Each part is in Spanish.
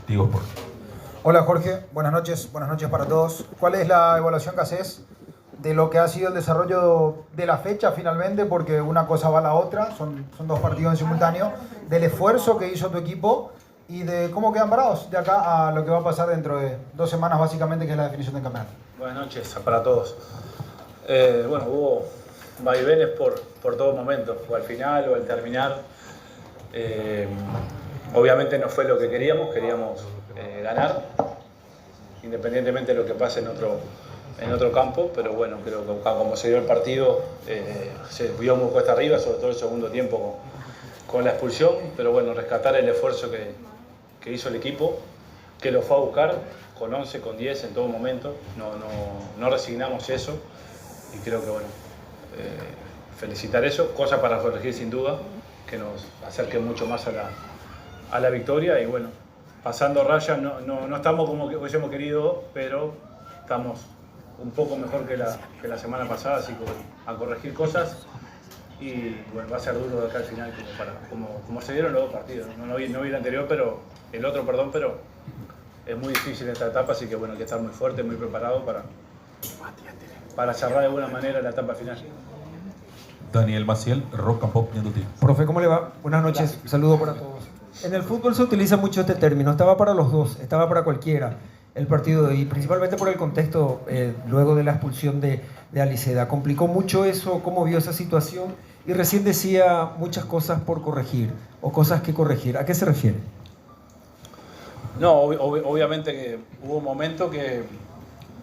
Tigo Sport. Hola Jorge, buenas noches para todos. ¿Cuál es la evaluación que haces de lo que ha sido el desarrollo de la fecha finalmente? Porque una cosa va a la otra, son dos partidos en simultáneo, del esfuerzo que hizo tu equipo y de cómo quedan parados de acá a lo que va a pasar dentro de 2 semanas básicamente, que es la definición del campeonato. Buenas noches para todos. Bueno, hubo vaivenes por todo momento, o al final o al terminar. Obviamente no fue lo que queríamos ganar, independientemente de lo que pase en otro campo, pero bueno, creo que como se dio el partido, se vio muy cuesta arriba, sobre todo el segundo tiempo con la expulsión, pero bueno, rescatar el esfuerzo que hizo el equipo, que lo fue a buscar con 11, con 10 en todo momento, no resignamos eso y creo que bueno, felicitar eso, cosa para corregir sin duda, que nos acerque mucho más a la victoria y bueno, pasando raya, no estamos como que hubiésemos querido, pero estamos un poco mejor que la semana pasada, así que bueno, a corregir cosas y bueno, va a ser duro de acá al final como se dieron los dos partidos. No vi el anterior, pero el otro, perdón, pero es muy difícil esta etapa, así que bueno, hay que estar muy fuerte, muy preparado para cerrar de buena manera la etapa final. Daniel Maciel, Rock and Pop Ñandutí. Profe, ¿cómo le va? Buenas noches, un saludo para todos. En el fútbol se utiliza mucho este término, estaba para los dos, estaba para cualquiera el partido y principalmente por el contexto luego de la expulsión de Aliceda. ¿Complicó mucho eso? ¿Cómo vio esa situación? Y recién decía muchas cosas por corregir o cosas que corregir. ¿A qué se refiere? No, obviamente que hubo un momento que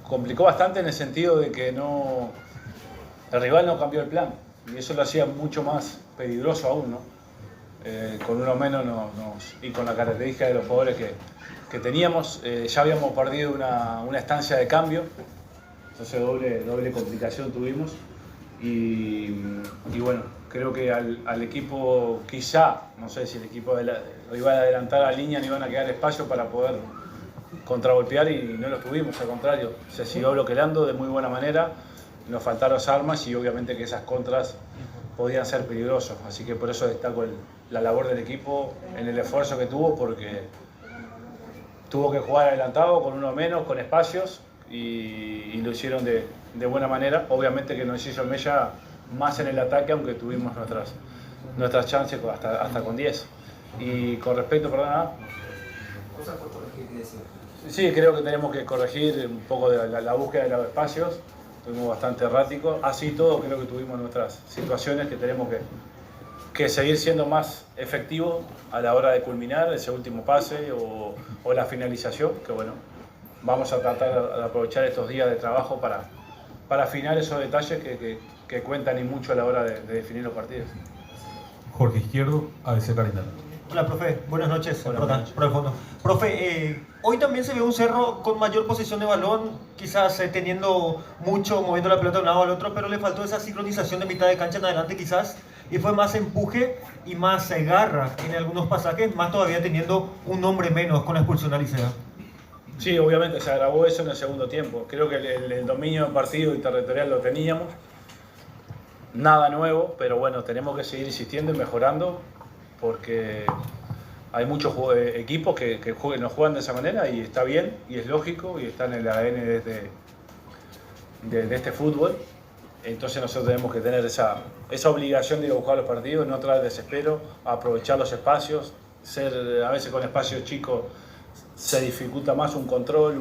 complicó bastante en el sentido de que el rival no cambió el plan y eso lo hacía mucho más peligroso aún, ¿no? Con uno menos y con la característica de los jugadores que teníamos, ya habíamos perdido una estancia de cambio, entonces doble complicación tuvimos y bueno, creo que al equipo quizá, no sé si el equipo lo iba a adelantar a la línea, no iban a quedar espacio para poder contragolpear y no lo tuvimos, al contrario, se siguió bloqueando de muy buena manera, nos faltaron las armas y obviamente que esas contras podían ser peligrosos, así que por eso destaco la labor del equipo en el esfuerzo que tuvo, porque tuvo que jugar adelantado con uno menos, con espacios y lo hicieron de buena manera, obviamente que nos hizo Mella más en el ataque, aunque tuvimos nuestras chances hasta con 10. Y con respecto, perdona. Cosas por corregir, ¿qué decir? Sí, creo que tenemos que corregir un poco de la búsqueda de los espacios. Estuvimos bastante erráticos. Así todo, creo que tuvimos nuestras situaciones que tenemos que seguir siendo más efectivos a la hora de culminar ese último pase o la finalización, que bueno, vamos a tratar de aprovechar estos días de trabajo para afinar esos detalles que cuentan y mucho a la hora de definir los partidos. Jorge Izquierdo, ABC Carinal. Hola, profe. Buenas noches. Hola, Por buenas el fondo. Profe, hoy también se ve un Cerro con mayor posesión de balón, quizás teniendo mucho, moviendo la pelota de un lado al otro, pero le faltó esa sincronización de mitad de cancha en adelante quizás, y fue más empuje y más garra en algunos pasajes, más todavía teniendo un hombre menos con la expulsión de Alicea. Sí, obviamente se agravó eso en el segundo tiempo. Creo que el dominio del partido y territorial lo teníamos. Nada nuevo, pero bueno, tenemos que seguir insistiendo y mejorando porque hay muchos equipos que no juegan de esa manera y está bien y es lógico y está en el ADN de este fútbol. Entonces nosotros tenemos que tener esa obligación de ir a buscar los partidos, no traer desespero, aprovechar los espacios, a veces con espacios chicos se dificulta más un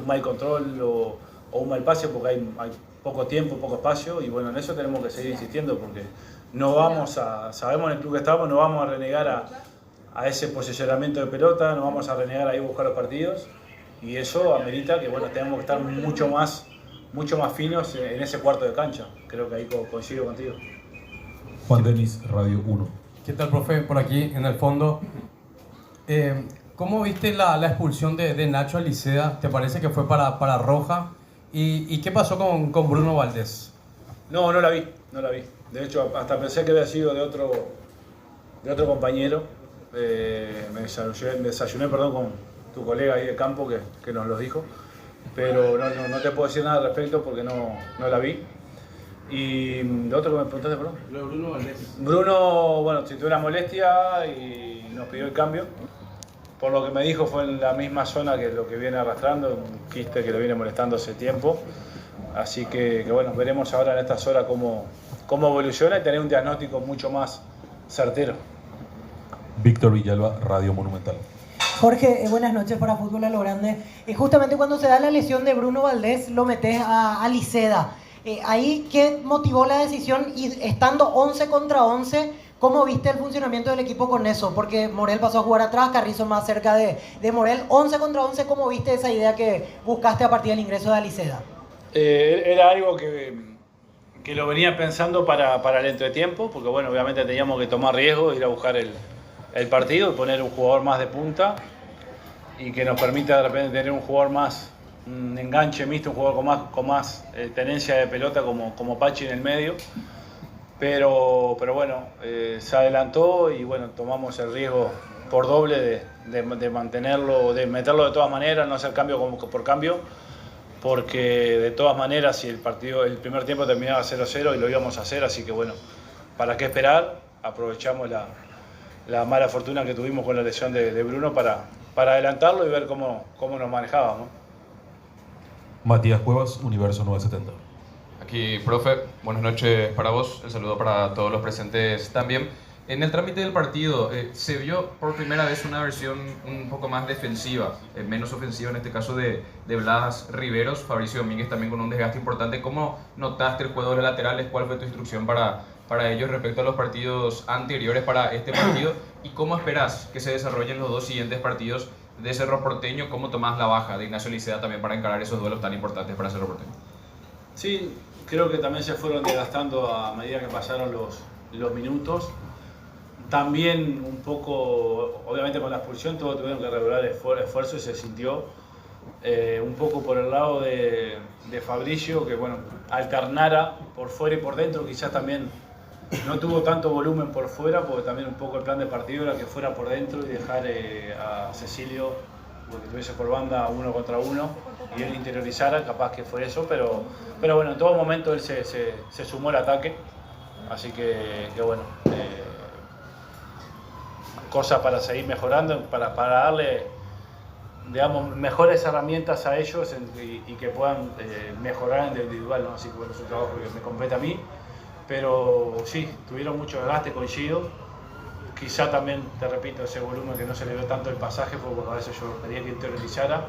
mal control o un mal pase porque hay poco tiempo, poco espacio y bueno, en eso tenemos que seguir insistiendo porque sabemos en el club que estamos, no vamos a renegar a ese posicionamiento de pelota, no vamos a renegar a ir a buscar los partidos y eso amerita que bueno, tenemos que estar mucho más finos en ese cuarto de cancha. Creo que ahí coincido contigo. Juan Denis, Radio 1. ¿Qué tal, profe? Por aquí, en el fondo. ¿Cómo viste la expulsión de Nacho Aliceda? ¿Te parece que fue para roja? ¿Y qué pasó con Bruno Valdés? No la vi. De hecho, hasta pensé que había sido de otro compañero. Me desayuné con tu colega ahí de campo que nos lo dijo. Pero no te puedo decir nada al respecto porque no la vi. Y lo otro que me preguntaste, perdón. Lo de Bruno Valdés. Bruno, bueno, sintió una molestia y nos pidió el cambio. por lo que me dijo fue en la misma zona que lo que viene arrastrando, un quiste que lo viene molestando hace tiempo. Así que bueno, veremos ahora en estas horas cómo evoluciona y tener un diagnóstico mucho más certero. Víctor Villalba, Radio Monumental. Jorge, buenas noches para Fútbol a lo Grande. Justamente cuando se da la lesión de Bruno Valdés, lo metes a Liceda. Ahí, ¿qué motivó la decisión? Y estando 11 contra 11, ¿cómo viste el funcionamiento del equipo con eso? Porque Morel pasó a jugar atrás, Carrizo más cerca de Morel. 11 contra 11, ¿cómo viste esa idea que buscaste a partir del ingreso de Liceda? Era algo que lo venía pensando para el entretiempo, porque bueno, obviamente teníamos que tomar riesgo, ir a buscar el partido y poner un jugador más de punta y que nos permita de repente tener un jugador más, un enganche mixto, un jugador con más tenencia de pelota como Pachi en el medio. Pero bueno, se adelantó y bueno, tomamos el riesgo por doble de mantenerlo, de meterlo de todas maneras, no hacer cambio por cambio, porque de todas maneras si el primer tiempo terminaba 0-0 y lo íbamos a hacer, así que bueno, ¿para qué esperar? Aprovechamos la mala fortuna que tuvimos con la lesión de Bruno para adelantarlo y ver cómo nos manejábamos. Matías Cuevas, Universo 970. Aquí, profe, buenas noches para vos, el saludo para todos los presentes también. En el trámite del partido se vio por primera vez una versión un poco más defensiva, menos ofensiva en este caso de Blas Riveros, Fabricio Domínguez también con un desgaste importante. ¿Cómo notaste el juego de los laterales? ¿Cuál fue tu instrucción para ellos respecto a los partidos anteriores para este partido? ¿Y cómo esperás que se desarrollen los dos siguientes partidos de Cerro Porteño? ¿Cómo tomás la baja de Ignacio Liceda también para encarar esos duelos tan importantes para Cerro Porteño? Sí, creo que también se fueron desgastando a medida que pasaron los minutos. También un poco, obviamente con la expulsión todos tuvieron que regular esfuerzo y se sintió un poco por el lado de Fabricio, que bueno, alternara por fuera y por dentro, quizás también no tuvo tanto volumen por fuera, porque también un poco el plan de partido era que fuera por dentro y dejar a Cecilio, porque tuviese por banda 1 contra 1 y él interiorizara, capaz que fue eso, pero bueno, en todo momento él se sumó al ataque, así que bueno, cosas para seguir mejorando, para darle, digamos, mejores herramientas a ellos y que puedan mejorar en lo individual, ¿no? Así que bueno, es un trabajo que me compete a mí, pero sí, tuvieron mucho desgaste, coincido. Quizá también, te repito, ese volumen que no se le dio tanto el pasaje fue porque a veces yo pedía que interiorizara,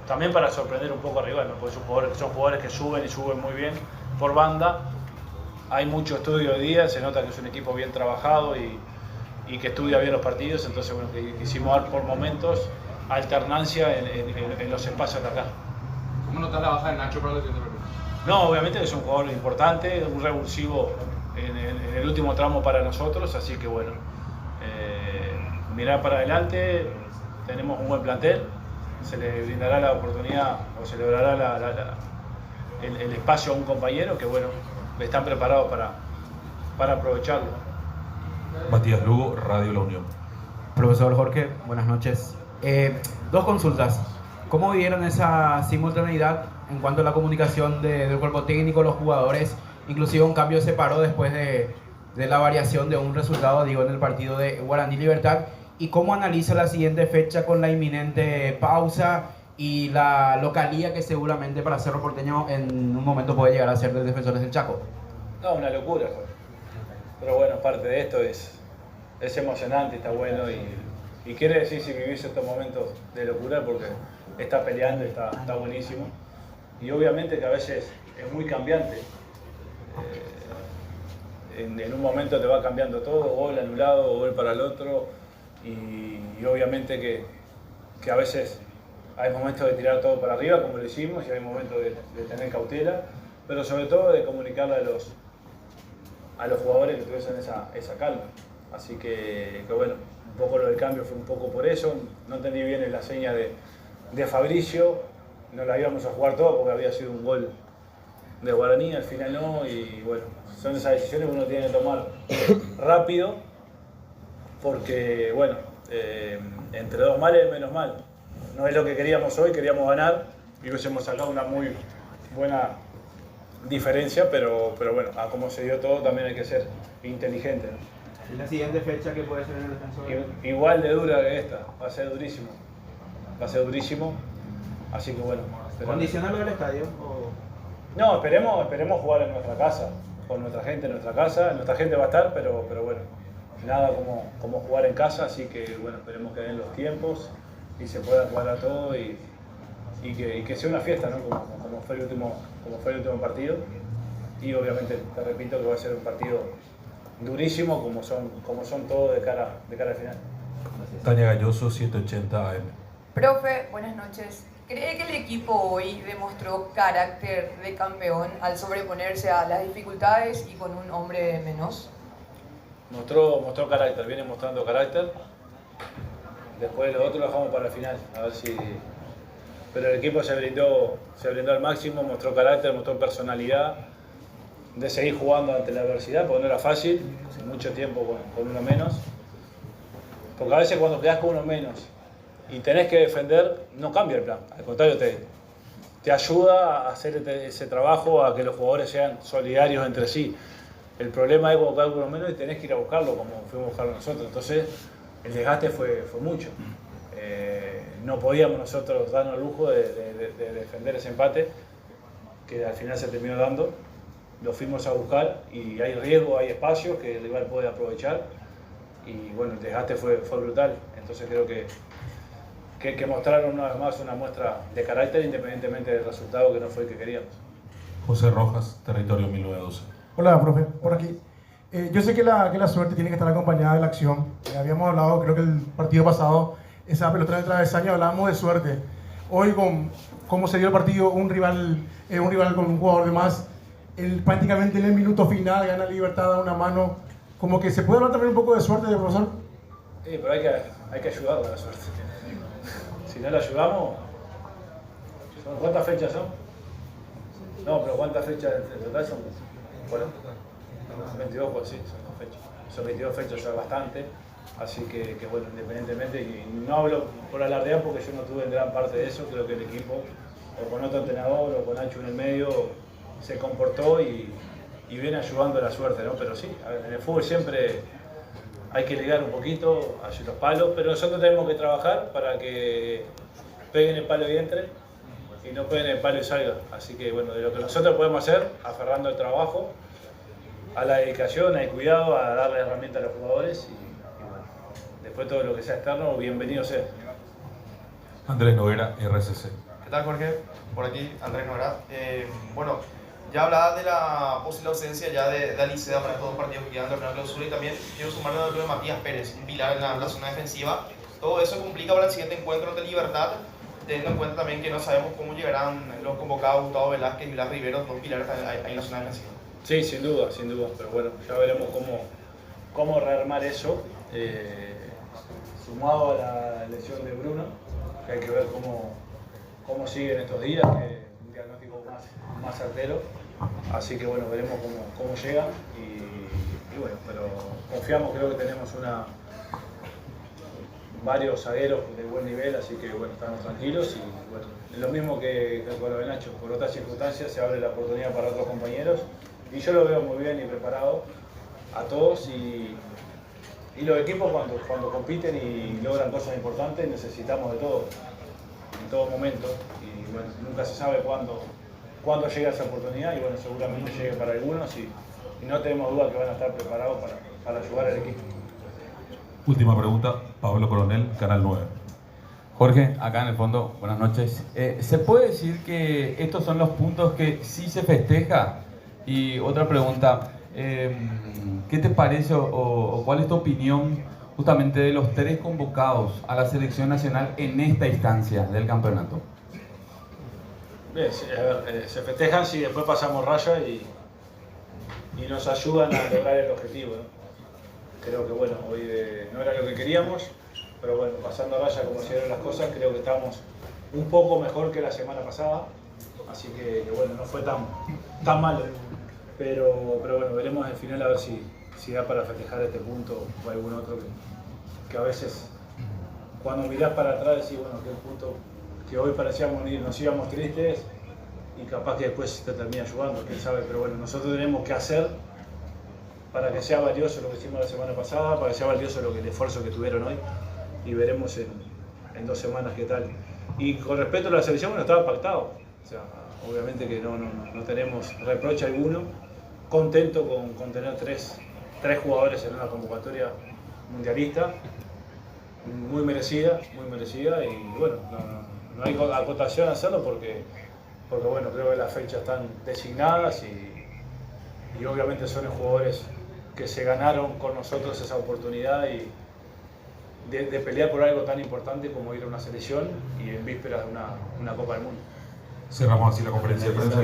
también para sorprender un poco al rival, ¿no? Porque son jugadores que suben y suben muy bien por banda. Hay mucho estudio hoy día, se nota que es un equipo bien trabajado y que estudia bien los partidos, entonces bueno, quisimos dar por momentos alternancia en los espacios de acá. ¿Cómo notas la baja de Nacho para la siguiente partido? No, obviamente es un jugador importante, un revulsivo en el último tramo para nosotros, así que bueno, mirar para adelante, tenemos un buen plantel, se le brindará la oportunidad o se le dará el espacio a un compañero que bueno, están preparados para aprovecharlo. Matías Lugo, Radio La Unión. Profesor Jorge, buenas noches. Dos consultas. ¿Cómo vivieron esa simultaneidad en cuanto a la comunicación del cuerpo técnico, los jugadores? Inclusive un cambio se paró después de la variación de un resultado, digo, en el partido de Guaraní Libertad. ¿Y cómo analiza la siguiente fecha con la inminente pausa y la localía que seguramente para Cerro Porteño en un momento puede llegar a ser de Defensores del Chaco? No, una locura, pero bueno, parte de esto es emocionante, está bueno y quiere decir si vivís estos momentos de locura porque está peleando, está buenísimo y obviamente que a veces es muy cambiante, en un momento te va cambiando todo, gol anulado, gol para el otro y obviamente que a veces hay momentos de tirar todo para arriba como lo hicimos y hay momentos de tener cautela, pero sobre todo de comunicarle a los jugadores que tuviesen esa calma. Así que bueno, un poco lo del cambio fue un poco por eso, no entendí bien la seña de Fabricio, no la íbamos a jugar toda porque había sido un gol de Guaraní, al final no, y bueno, son esas decisiones que uno tiene que tomar rápido, porque bueno, entre dos males menos mal, no es lo que queríamos hoy, queríamos ganar y hubiésemos sacado una muy buena diferencia, pero bueno, a como se dio todo también hay que ser inteligente, ¿no? ¿Y la siguiente fecha que puede ser en el descanso? Igual de dura que esta, va a ser durísimo. Va a ser durísimo. Así que bueno. ¿Condiciona lo del estadio? O... No, esperemos jugar en nuestra casa, con nuestra gente en nuestra casa. Nuestra gente va a estar, pero bueno, nada como jugar en casa, así que bueno, esperemos que den los tiempos y se pueda cuadrar todo y que sea una fiesta, ¿no? Como fue el último partido. Y obviamente te repito que va a ser un partido durísimo como son todos de cara al final. Tania Galloso, 780 AM. Profe, buenas noches. ¿Cree que el equipo hoy demostró carácter de campeón al sobreponerse a las dificultades y con un hombre menos? Mostró carácter, viene mostrando carácter. Después lo otro lo dejamos para el final, a ver si... Pero el equipo se brindó al máximo, mostró carácter, mostró personalidad de seguir jugando ante la adversidad, porque no era fácil, mucho tiempo con uno menos. Porque a veces cuando quedás con uno menos y tenés que defender, no cambia el plan, al contrario te ayuda a hacer ese trabajo, a que los jugadores sean solidarios entre sí. El problema es cuando quedás con uno menos y tenés que ir a buscarlo como fuimos a buscarlo nosotros, entonces el desgaste fue mucho. No podíamos nosotros darnos el lujo de defender ese empate, que al final se terminó dando. Lo fuimos a buscar y hay riesgo, hay espacios que el rival puede aprovechar. Y bueno, el desgaste fue brutal. Entonces creo que mostraron una vez más una muestra de carácter independientemente del resultado que no fue el que queríamos. José Rojas, Territorio 1912. Hola, profe, por aquí. Yo sé que la suerte tiene que estar acompañada de la acción. Habíamos hablado, creo que el partido pasado, esa pelota en el travesaño, hablábamos de suerte. Hoy, con cómo se dio el partido, un rival con un jugador de más, prácticamente en el minuto final gana Libertad, da una mano. Como que se puede hablar también un poco de suerte, profesor. Sí, pero hay que ayudarlo a la suerte. Si no la ayudamos, ¿cuántas fechas son? No, pero ¿cuántas fechas en total son? Bueno, 22, pues sí, son 2 fechas. Son 22 fechas ya bastante. Así que bueno, independientemente, y no hablo por alardear porque yo no tuve en gran parte de eso, creo que el equipo, o con otro entrenador, o con Nacho en el medio, se comportó y viene ayudando a la suerte, ¿no? Pero sí, a ver, en el fútbol siempre hay que ligar un poquito a los palos, pero nosotros tenemos que trabajar para que peguen el palo y entre, y no peguen el palo y salga. Así que bueno, de lo que nosotros podemos hacer, aferrando al trabajo, a la dedicación, al cuidado, a darle herramientas a los jugadores, y bueno, después todo lo que sea externo, bienvenido sea. Andrés Noguera, RCC. ¿Qué tal, Jorge? Por aquí, Andrés Noguera. Bueno, ya hablaba de la posible ausencia ya de Aliceda para estos 2 partidos que quedan de la clausura, y también quiero sumarle lo de Matías Pérez, un pilar en la zona defensiva. Todo eso complica para el siguiente encuentro de Libertad, teniendo en cuenta también que no sabemos cómo llegarán los convocados Gustavo Velázquez y Blas Rivero, 2 pilares ahí en la zona defensiva. Sí, sin duda, pero bueno, ya veremos cómo rearmar eso, sumado a la lesión de Bruno, que hay que ver cómo sigue en estos días, que es un diagnóstico más certero, así que bueno, veremos cómo llega y bueno, pero confiamos, creo que tenemos varios zagueros de buen nivel, así que bueno, estamos tranquilos y bueno, es lo mismo que con lo de Nacho, por otras circunstancias se abre la oportunidad para otros compañeros y yo lo veo muy bien y preparado a todos y los equipos cuando compiten y logran cosas importantes necesitamos de todo, en todo momento, y bueno, nunca se sabe cuándo llega esa oportunidad y bueno, seguramente llegue para algunos y no tenemos duda que van a estar preparados para ayudar al equipo. Última pregunta, Pablo Coronel, Canal 9. Jorge, acá en el fondo, buenas noches. ¿Se puede decir que estos son los puntos que sí se festeja? Y otra pregunta, ¿qué te parece o cuál es tu opinión justamente de los 3 convocados a la selección nacional en esta instancia del campeonato? Bien, se festejan si después pasamos raya y nos ayudan a lograr el objetivo, ¿no? Creo que bueno, hoy no era lo que queríamos, pero bueno, pasando raya como se dieron las cosas, creo que estamos un poco mejor que la semana pasada, así que bueno, no fue tan malo, pero bueno, veremos al final a ver si da para festejar este punto o algún otro que a veces cuando mirás para atrás decís, bueno, que el punto que hoy parecíamos nos íbamos tristes y capaz que después te termina ayudando, quién sabe, pero bueno, nosotros tenemos que hacer para que sea valioso lo que hicimos la semana pasada, para que sea valioso el esfuerzo que tuvieron hoy, y veremos en 2 semanas qué tal. Y con respecto a la selección, bueno, estaba pactado, o sea, obviamente que no tenemos reproche alguno, contento con tener tres jugadores en una convocatoria mundialista, muy merecida, y bueno, no hay acotación a hacerlo porque bueno, creo que las fechas están designadas y obviamente son los jugadores que se ganaron con nosotros esa oportunidad y de pelear por algo tan importante como ir a una selección y en vísperas de una Copa del Mundo. Cerramos así la conferencia de prensa.